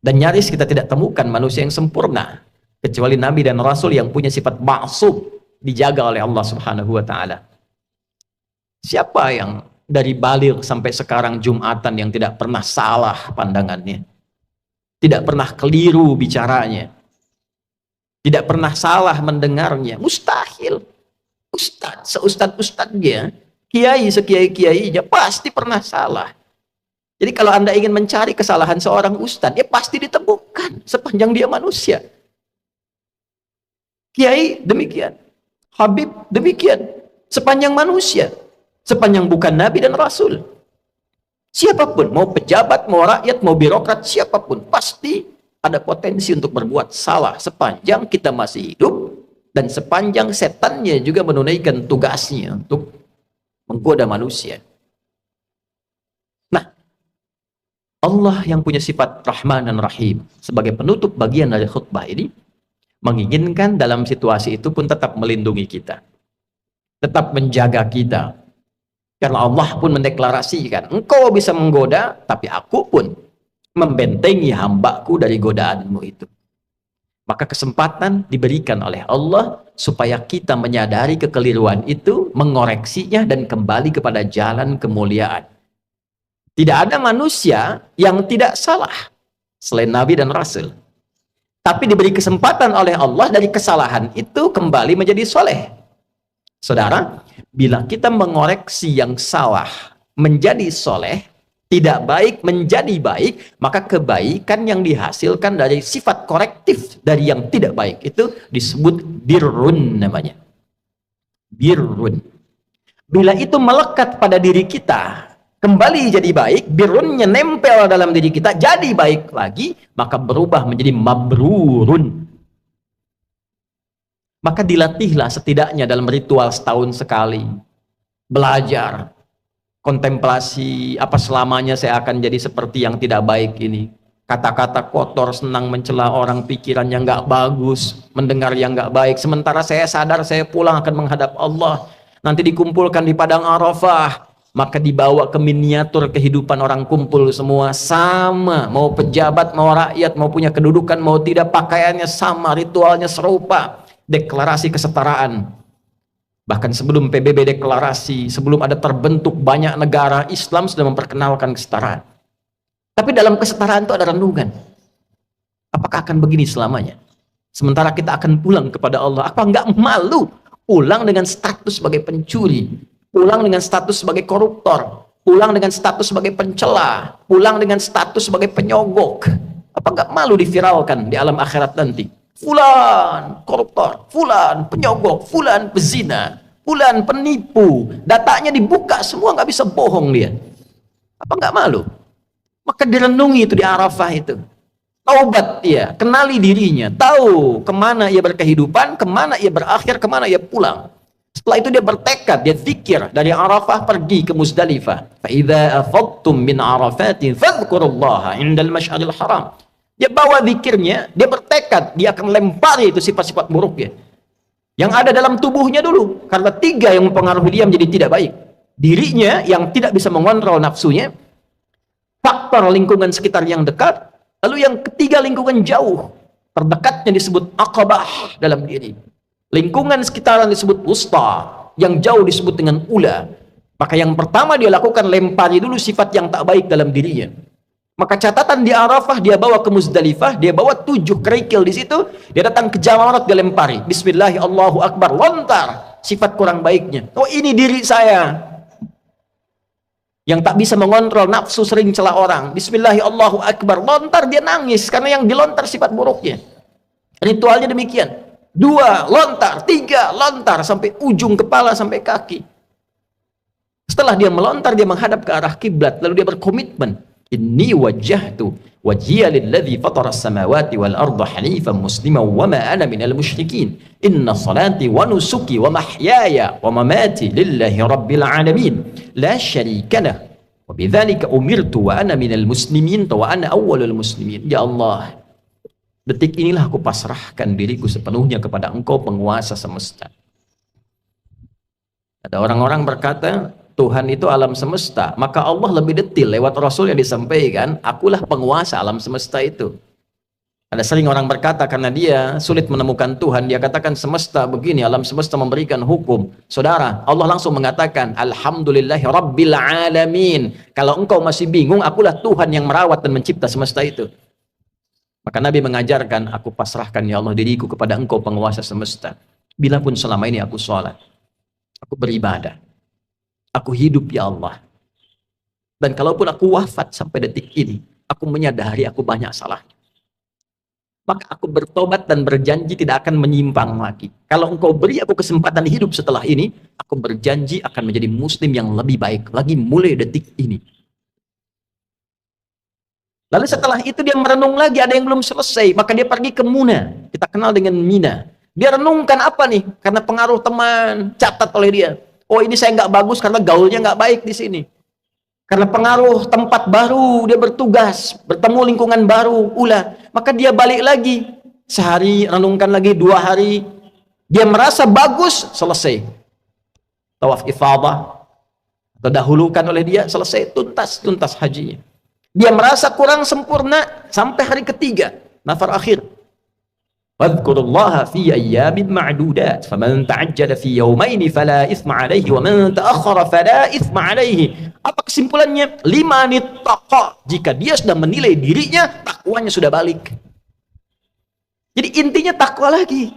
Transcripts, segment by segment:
Dan nyaris kita tidak temukan manusia yang sempurna kecuali nabi dan rasul yang punya sifat ma'sum, dijaga oleh Allah Subhanahu wa taala. Siapa yang dari baligh sampai sekarang Jumatan yang tidak pernah salah pandangannya? Tidak pernah keliru bicaranya? Tidak pernah salah mendengarnya? Mustahil. Seustad-ustadnya, kiai sekiai-kiainya pasti pernah salah. Jadi kalau Anda ingin mencari kesalahan seorang ustadz, ya pasti ditemukan sepanjang dia manusia. Kiai demikian, Habib demikian, sepanjang manusia, sepanjang bukan nabi dan rasul. Siapapun, mau pejabat, mau rakyat, mau birokrat, siapapun, pasti ada potensi untuk berbuat salah sepanjang kita masih hidup dan sepanjang setannya juga menunaikan tugasnya untuk menggoda manusia. Allah yang punya sifat Rahman dan Rahim sebagai penutup bagian dari khutbah ini menginginkan dalam situasi itu pun tetap melindungi kita, tetap menjaga kita, karena Allah pun mendeklarasikan, engkau bisa menggoda tapi aku pun membentengi hambaku dari godaanmu itu. Maka kesempatan diberikan oleh Allah supaya kita menyadari kekeliruan itu, mengoreksinya dan kembali kepada jalan kemuliaan. Tidak ada manusia yang tidak salah selain Nabi dan Rasul. Tapi diberi kesempatan oleh Allah dari kesalahan itu kembali menjadi soleh. Saudara, bila kita mengoreksi yang salah menjadi soleh, tidak baik menjadi baik, maka kebaikan yang dihasilkan dari sifat korektif dari yang tidak baik itu disebut birrun namanya. Birrun. Bila itu melekat pada diri kita, kembali jadi baik, birrunnya nempel dalam diri kita, jadi baik lagi, maka berubah menjadi mabrurun. Maka dilatihlah setidaknya dalam ritual setahun sekali. Belajar, kontemplasi, apa selamanya saya akan jadi seperti yang tidak baik ini. Kata-kata kotor, senang mencela orang, pikiran yang nggak bagus, mendengar yang nggak baik. Sementara saya sadar saya pulang akan menghadap Allah. Nanti dikumpulkan di Padang Arafah. Maka dibawa ke miniatur kehidupan orang kumpul semua sama, mau pejabat, mau rakyat, mau punya kedudukan, mau tidak, pakaiannya sama, ritualnya serupa, deklarasi kesetaraan. Bahkan sebelum PBB deklarasi, sebelum ada terbentuk banyak negara, Islam sudah memperkenalkan kesetaraan. Tapi dalam kesetaraan itu ada renungan. Apakah akan begini selamanya? Sementara kita akan pulang kepada Allah, apa enggak malu pulang dengan status sebagai pencuri, pulang dengan status sebagai koruptor, pulang dengan status sebagai pencela, pulang dengan status sebagai penyogok. Apa enggak malu diviralkan di alam akhirat nanti? Fulan koruptor, fulan penyogok, fulan pezina, fulan penipu. Datanya dibuka semua, nggak bisa bohong dia. Apa enggak malu? Maka direnungi itu di Arafah itu. Taubat dia, kenali dirinya, tahu kemana ia berkehidupan, kemana ia berakhir, kemana ia pulang. Setelah itu dia bertekad, dia zikir dari Arafah pergi ke Muzdalifah. Fa idza afadtum min Arafatin fadhkurullaha 'indal masy'aril haram. Dia bawa zikirnya, dia bertekad, dia akan lempari itu sifat-sifat buruknya yang ada dalam tubuhnya dulu, karena tiga yang mempengaruhi dia menjadi tidak baik. Dirinya yang tidak bisa mengontrol nafsunya, faktor lingkungan sekitar yang dekat, lalu yang ketiga lingkungan jauh, terdekatnya disebut aqabah dalam diri. Lingkungan sekitaran disebut wusta, yang jauh disebut dengan ula. Maka yang pertama dia lakukan, lempari dulu sifat yang tak baik dalam dirinya. Maka catatan di Arafah dia bawa ke Muzdalifah, dia bawa 7 kerikil di situ, dia datang ke Jamarat, dia lempari. Bismillah, Allahu Akbar, lontar sifat kurang baiknya. Oh, ini diri saya yang tak bisa mengontrol nafsu, sering celah orang. Bismillah, Allahu Akbar, lontar, dia nangis karena yang dilontar sifat buruknya. Ritualnya demikian. 2 lontar, 3 lontar, sampai ujung kepala sampai kaki. Setelah dia melontar, dia menghadap ke arah kiblat, lalu dia berkomitmen, inni wajjahtu wajhiya lilladzi fatara as-samawati wal arda hanifan musliman wa ma ana minal musyrikin inna salati wa nusuki wa mahyaya wa mamati lillahi rabbil alamin la syarika lah wa bidzalika umirtu wa ana minal muslimin wa ana awwalul muslimin. Ya Allah, detik inilah aku pasrahkan diriku sepenuhnya kepada Engkau, penguasa semesta. Ada orang-orang berkata Tuhan itu alam semesta, maka Allah lebih detil lewat Rasul yang disampaikan, akulah penguasa alam semesta itu. Ada sering orang berkata karena dia sulit menemukan Tuhan, dia katakan semesta begini, alam semesta memberikan hukum. Saudara, Allah langsung mengatakan, Alhamdulillahi Rabbil Alamin. Kalau engkau masih bingung, akulah Tuhan yang merawat dan mencipta semesta itu. Maka Nabi mengajarkan, aku pasrahkan ya Allah diriku kepada engkau penguasa semesta. Bila pun selama ini aku sholat, aku beribadah, aku hidup ya Allah. Dan kalaupun aku wafat sampai detik ini, aku menyadari aku banyak salahnya. Maka aku bertobat dan berjanji tidak akan menyimpang lagi. Kalau engkau beri aku kesempatan hidup setelah ini, aku berjanji akan menjadi muslim yang lebih baik lagi mulai detik ini. Lalu setelah itu dia merenung lagi, ada yang belum selesai, maka dia pergi ke Muna. Kita kenal dengan Mina. Dia renungkan apa nih? Karena pengaruh teman, catat oleh dia. Oh, ini saya nggak bagus karena gaulnya nggak baik di sini. Karena pengaruh tempat baru, dia bertugas, bertemu lingkungan baru, maka dia balik lagi. Sehari, renungkan lagi, 2 hari. Dia merasa bagus, selesai. Tawaf ifadah, terdahulukan oleh dia, selesai, tuntas hajinya. Dia merasa kurang sempurna, sampai hari ketiga, nafar akhir. Wadhkurullaha fi ayyamin ma'dudat, faman ta'ajjala fi yawmaini fala ithma alaihi, wa man ta'akhkhara fala ithma alaihi. Apa kesimpulannya? 5 nittaqa. Jika dia sudah menilai dirinya, takwanya sudah balik. Jadi intinya takwa lagi.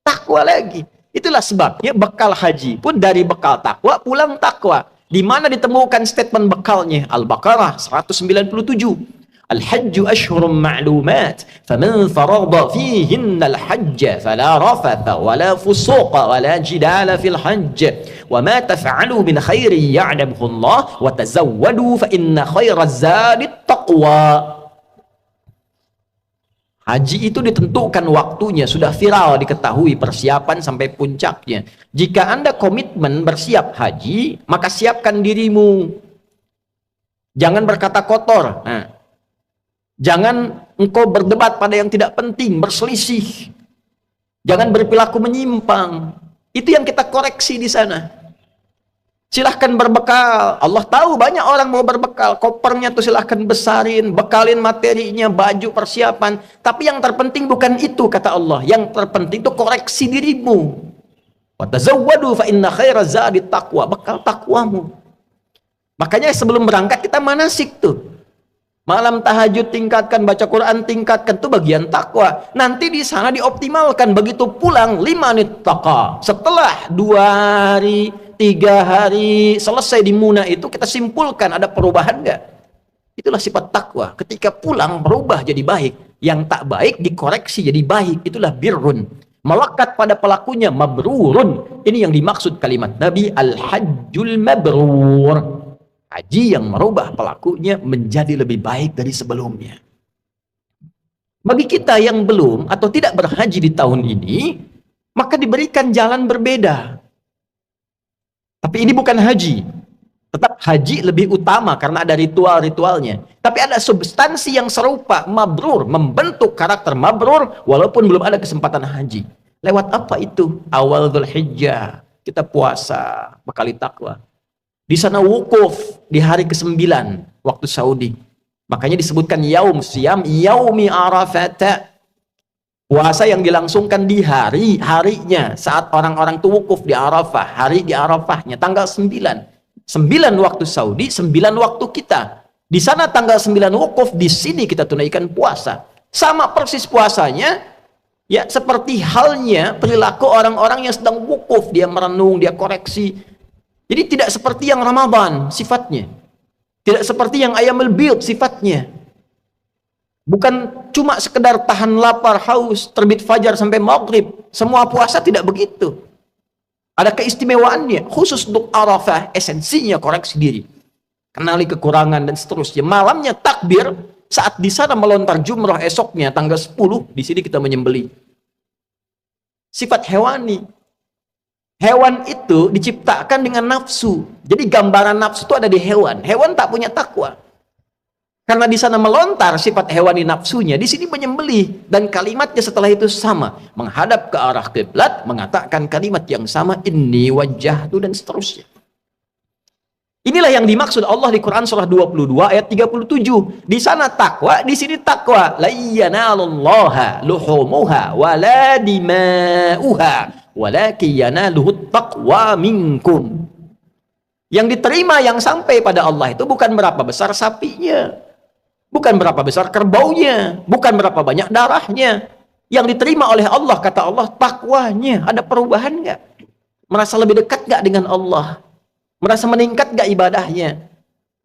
Takwa lagi. Itulah sebabnya bekal haji pun dari bekal takwa, pulang takwa. Di mana ditemukan statement bekalnya? Al-Baqarah 197. Al-hajju ashhurum ma'lumat, faman farada fihinna al-hajja fala rafatha wala fusuqa wala jidala fil hajj, wa ma taf'alu min khairin ya'lamuhu Allah, wa tazawwadu fa inna khairaz zadi taqwa. Haji itu ditentukan waktunya, sudah viral, diketahui persiapan sampai puncaknya. Jika Anda komitmen bersiap haji, maka siapkan dirimu. Jangan berkata kotor. Jangan engkau berdebat pada yang tidak penting, berselisih. Jangan berperilaku menyimpang. Itu yang kita koreksi di sana. Silahkan berbekal. Allah tahu banyak orang mau berbekal. Kopernya tuh silahkan besarin, bekalin materinya, baju, persiapan. Tapi yang terpenting bukan itu, kata Allah. Yang terpenting itu koreksi dirimu. Wa tazawwadu fa inna khairaz zadi taqwa. Bekal takwamu. Makanya sebelum berangkat kita manasik tuh. Malam tahajud tingkatkan, baca Quran tingkatkan, itu bagian takwa. Nanti di sana dioptimalkan. Begitu pulang 5 nittaqa. Setelah 2 hari, 3 hari selesai di Muna itu, kita simpulkan ada perubahan enggak? Itulah sifat takwa. Ketika pulang berubah jadi baik. Yang tak baik dikoreksi jadi baik. Itulah birrun. Melekat pada pelakunya mabrurun. Ini yang dimaksud kalimat Nabi, al-hajjul mabrur. Haji yang merubah pelakunya menjadi lebih baik dari sebelumnya. Bagi kita yang belum atau tidak berhaji di tahun ini, maka diberikan jalan berbeda. Tapi ini bukan haji. Tetap haji lebih utama karena ada ritual-ritualnya. Tapi ada substansi yang serupa, mabrur, membentuk karakter mabrur walaupun belum ada kesempatan haji. Lewat apa itu? Awal Dzulhijjah, kita puasa, bekali takwa. Di sana wukuf di hari ke-9 waktu Saudi. Makanya disebutkan yaum siyam yaumi arafat. Puasa yang dilangsungkan di harinya saat orang-orang itu wukuf di Arafah, hari di Arafahnya tanggal 9. 9 waktu Saudi, 9 waktu kita. Di sana tanggal 9 wukuf, di sini kita tunaikan puasa. Sama persis puasanya, ya seperti halnya perilaku orang-orang yang sedang wukuf, dia merenung, dia koreksi. Jadi tidak seperti yang Ramadan sifatnya. Tidak seperti yang Ayyamul Bid sifatnya. Bukan cuma sekedar tahan lapar, haus, terbit fajar sampai maghrib. Semua puasa tidak begitu. Ada keistimewaannya. Khusus untuk Arafah, esensinya koreksi diri. Kenali kekurangan dan seterusnya. Malamnya takbir, saat di sana melontar jumrah esoknya tanggal 10, di sini kita menyembelih. Sifat hewani. Hewan itu diciptakan dengan nafsu. Jadi gambaran nafsu itu ada di hewan. Hewan tak punya takwa. Karena di sana melontar sifat hewani nafsunya, di sini menyembelih. Dan kalimatnya setelah itu sama. Menghadap ke arah kiblat, mengatakan kalimat yang sama, inni wajjahtu dan seterusnya. Inilah yang dimaksud Allah di Quran surah 22 ayat 37. Di sana takwa, di sini takwa. La yanalullaha luhumuha wala dima'uha walakin yanaluhut taqwa minkum. Yang diterima, yang sampai pada Allah itu bukan berapa besar sapinya, bukan berapa besar kerbaunya, bukan berapa banyak darahnya. Yang diterima oleh Allah, kata Allah, takwanya. Ada perubahan nggak? Merasa lebih dekat nggak dengan Allah? Merasa meningkat gak ibadahnya?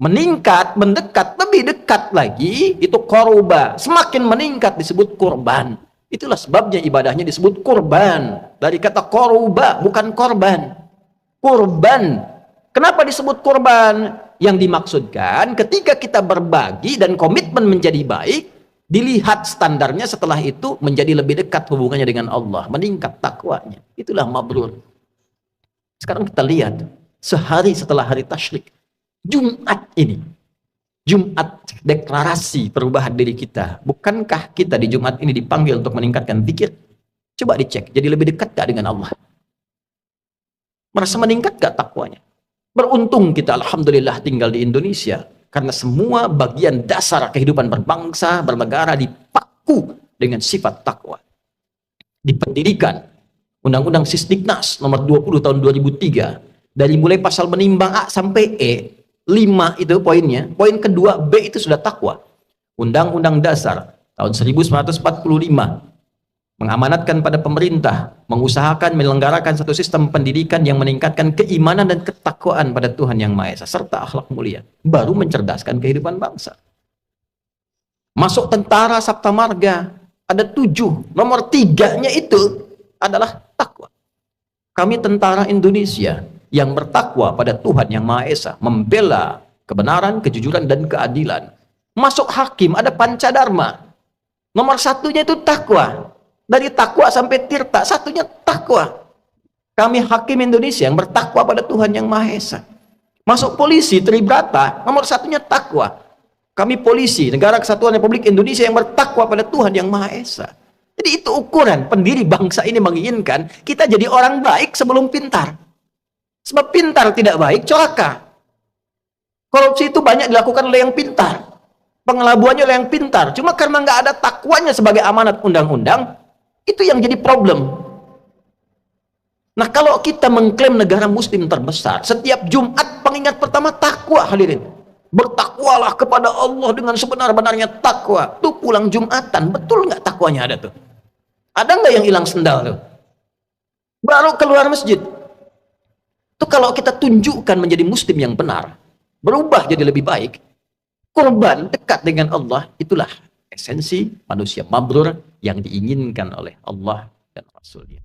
Meningkat, mendekat, lebih dekat lagi, itu korba. Semakin meningkat disebut kurban. Itulah sebabnya ibadahnya disebut kurban. Dari kata korba, bukan korban. Kurban. Kenapa disebut kurban? Yang dimaksudkan ketika kita berbagi dan komitmen menjadi baik, dilihat standarnya setelah itu menjadi lebih dekat hubungannya dengan Allah. Meningkat takwanya. Itulah mabrur. Sekarang kita lihat. Sehari setelah hari tasyrik, Jumat ini, Jumat deklarasi perubahan diri kita. Bukankah kita di Jumat ini dipanggil untuk meningkatkan zikir? Coba dicek, jadi lebih dekat gak dengan Allah? Merasa meningkat gak takwanya? Beruntung kita, alhamdulillah, tinggal di Indonesia, karena semua bagian dasar kehidupan berbangsa, bernegara dipaku dengan sifat takwa. Di pendidikan, Undang-Undang Sisdiknas nomor 20 tahun 2003, dari mulai pasal menimbang A sampai E, 5 itu poinnya. Poin kedua, B itu sudah takwa. Undang-Undang Dasar tahun 1945 mengamanatkan pada pemerintah, mengusahakan menyelenggarakan satu sistem pendidikan yang meningkatkan keimanan dan ketakwaan pada Tuhan Yang Maha Esa, serta akhlak mulia. Baru mencerdaskan kehidupan bangsa. Masuk tentara Sabta Marga, ada 7. Nomor 3-nya itu adalah takwa. Kami tentara Indonesia yang bertakwa pada Tuhan Yang Maha Esa, membela kebenaran, kejujuran, dan keadilan. Masuk hakim, ada pancadharma. Nomor 1-nya itu takwa. Dari takwa sampai tirta, 1-nya takwa. Kami hakim Indonesia yang bertakwa pada Tuhan Yang Maha Esa. Masuk polisi, Tribrata, nomor 1-nya takwa. Kami polisi, Negara Kesatuan Republik Indonesia yang bertakwa pada Tuhan Yang Maha Esa. Jadi itu ukuran pendiri bangsa ini menginginkan kita jadi orang baik sebelum pintar. Sebab pintar tidak baik, celaka. Korupsi itu banyak dilakukan oleh yang pintar. Pengelabuannya oleh yang pintar. Cuma karena nggak ada takwanya sebagai amanat undang-undang, itu yang jadi problem. Nah, kalau kita mengklaim negara muslim terbesar, setiap Jumat pengingat pertama takwa, hadirin. Bertakwalah kepada Allah dengan sebenar-benarnya takwa. Tuh pulang Jumatan, betul nggak takwanya ada tuh? Ada nggak yang hilang sendal tuh? Baru keluar masjid. Itu kalau kita tunjukkan menjadi muslim yang benar, berubah jadi lebih baik, korban dekat dengan Allah, itulah esensi manusia mabrur yang diinginkan oleh Allah dan Rasul-Nya.